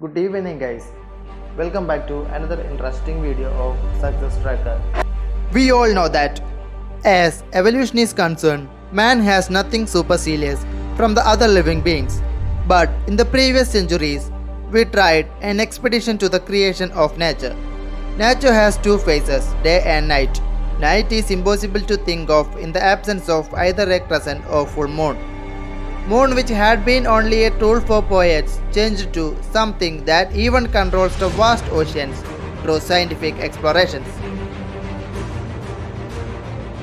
Good evening guys. Welcome back to another interesting video of Success Tracker. We all know that, as evolution is concerned, man has nothing supercilious from the other living beings. But in the previous centuries, we tried an expedition to the creation of nature. Nature has two phases, day and night. Night is impossible to think of in the absence of either a crescent or full moon. Moon, which had been only a tool for poets, changed to something that even controls the vast oceans through scientific explorations.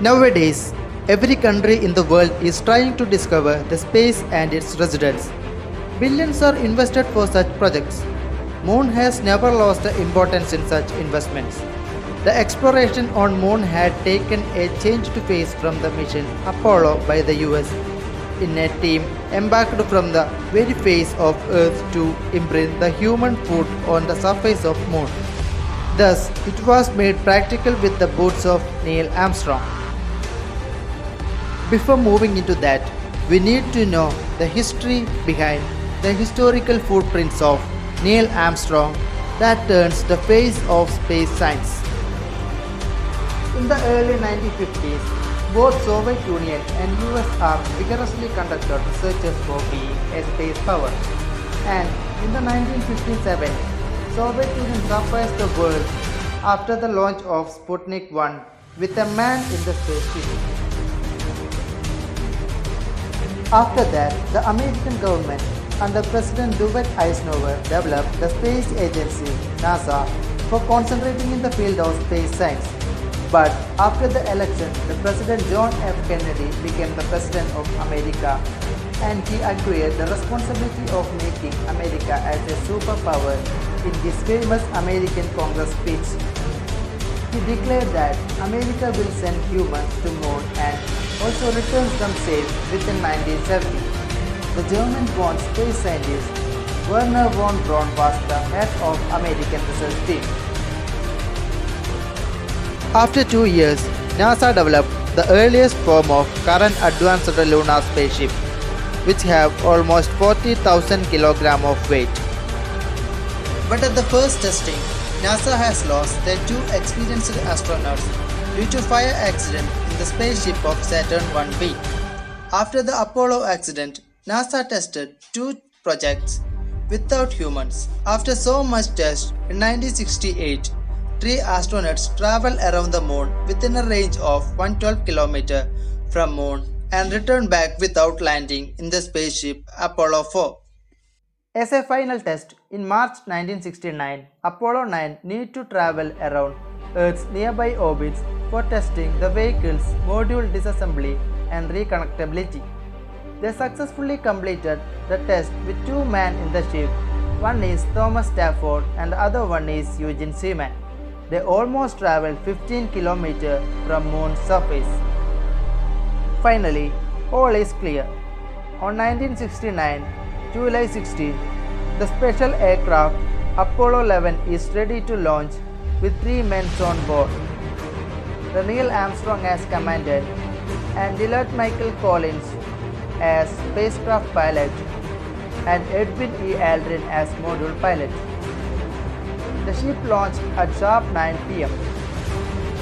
Nowadays, every country in the world is trying to discover the space and its residents. Billions are invested for such projects. Moon has never lost the importance in such investments. The exploration on Moon had taken a changed phase from the mission Apollo by the US in a team embarked from the very face of Earth to imprint the human foot on the surface of Moon. Thus, it was made practical with the boots of Neil Armstrong. Before moving into that, we need to know the history behind the historical footprints of Neil Armstrong that turns the face of space science. In the early 1950s, both Soviet Union and USSR vigorously conducted researches for being a space power. And in the 1957, Soviet Union surprised the world after the launch of Sputnik 1 with a man in the spaceship. After that, the American government under President Dwight Eisenhower developed the space agency NASA for concentrating in the field of space science. But after the election, the President John F. Kennedy became the President of America, and he acquired the responsibility of making America as a superpower in his famous American Congress speech. He declared that America will send humans to Moon and also returns them safe within 1970. The German-born space scientist Werner von Braun was the head of American research team. After 2 years, NASA developed the earliest form of current advanced lunar spaceship, which have almost 40,000 kg of weight. But at the first testing, NASA has lost their two experienced astronauts due to fire accident in the spaceship of Saturn 1B. After the Apollo accident, NASA tested two projects without humans. After so much test, in 1968, 3 astronauts traveled around the Moon within a range of 112 km from Moon and returned back without landing in the spaceship Apollo 4. As a final test, in March 1969, Apollo 9 needed to travel around Earth's nearby orbits for testing the vehicle's module disassembly and reconnectability. They successfully completed the test with 2 men in the ship. One is Thomas Stafford and the other one is Eugene Seaman. They almost traveled 15 km from Moon's surface. Finally, all is clear. On 1969, July 16, the special aircraft Apollo 11 is ready to launch with 3 men on board. The Neil Armstrong as commandant and Dillard Michael Collins as spacecraft pilot and Edwin E. Aldrin as module pilot. The ship launched at sharp 9 p.m.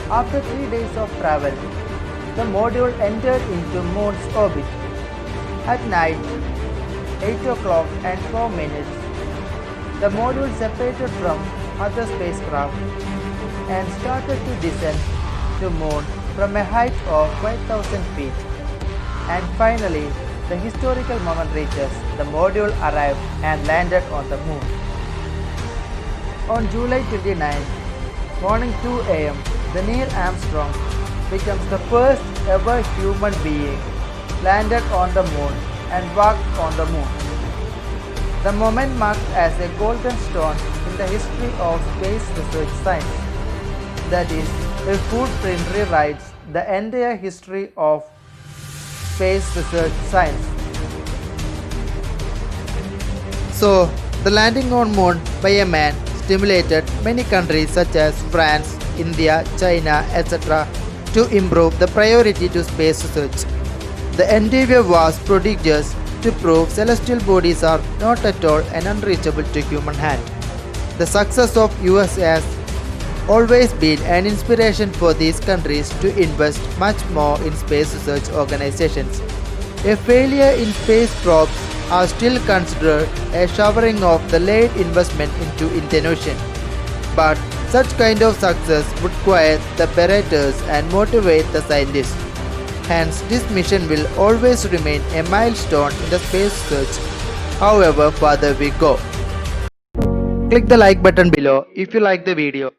After 3 days of travel, the module entered into Moon's orbit. At night, 8 o'clock and 4 minutes, the module separated from other spacecraft and started to descend to Moon from a height of 5,000 feet. And finally, the historical moment reaches. The module arrived and landed on the Moon. On July 29, morning 2 a.m., the Neil Armstrong becomes the first ever human being landed on the Moon and walked on the Moon. The moment marked as a golden stone in the history of space research science. That is, a footprint rewrites the entire history of space research science. So, the landing on Moon by a man stimulated many countries such as France, India, China, etc. to improve the priority to space research. The endeavor was prodigious to prove celestial bodies are not at all and unreachable to human hand. The success of US has always been an inspiration for these countries to invest much more in space research organizations. A failure in space probes are still considered a showering of the late investment into Indian Ocean. But such kind of success would quiet the berators and motivate the scientists. Hence, this mission will always remain a milestone in the space search, however farther we go. Click the like button below if you like the video,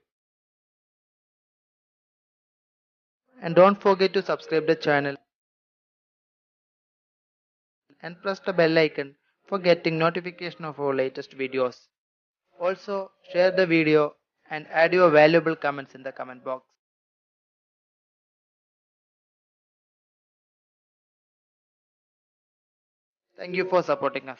and don't forget to subscribe the channel and press the bell icon for getting notification of our latest videos. Also, share the video and add your valuable comments in the comment box. Thank you for supporting us.